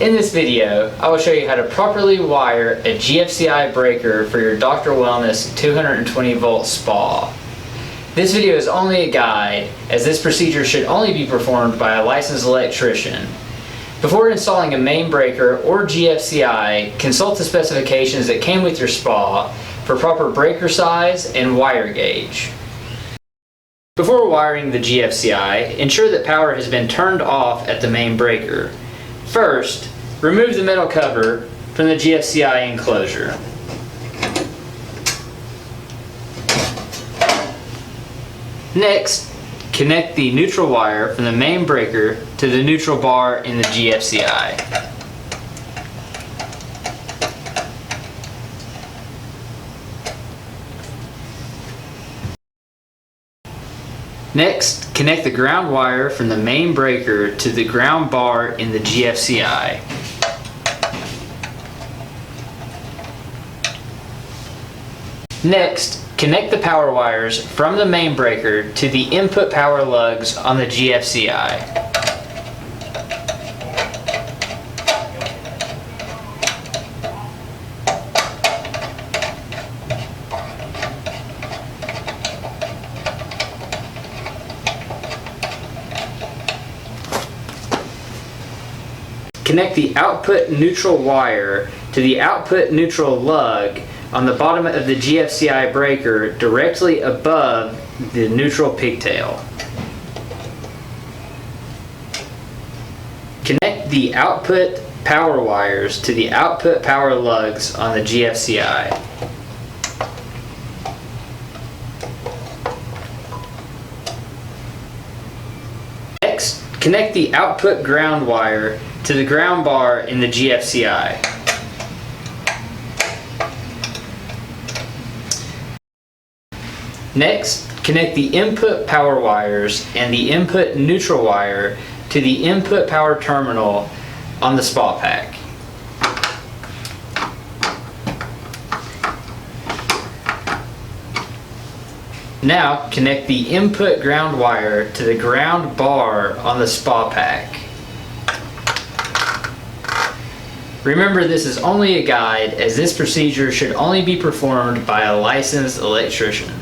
In this video, I will show you how to properly wire a GFCI breaker for your Dr. Wellness 220 volt spa. This video is only a guide, as this procedure should only be performed by a licensed electrician. Before installing a main breaker or GFCI, consult the specifications that came with your spa for proper breaker size and wire gauge. Before wiring the GFCI, ensure that power has been turned off at the main breaker. First, remove the metal cover from the GFCI enclosure. Next, connect the neutral wire from the main breaker to the neutral bar in the GFCI. Next, connect the ground wire from the main breaker to the ground bar in the GFCI. Next, connect the power wires from the main breaker to the input power lugs on the GFCI. Connect the output neutral wire to the output neutral lug on the bottom of the GFCI breaker directly above the neutral pigtail. Connect the output power wires to the output power lugs on the GFCI. Next, connect the output ground wire to the ground bar in the GFCI. Next, connect the input power wires and the input neutral wire to the input power terminal on the spa pack. Now, connect the input ground wire to the ground bar on the spa pack. Remember, this is only a guide, as this procedure should only be performed by a licensed electrician.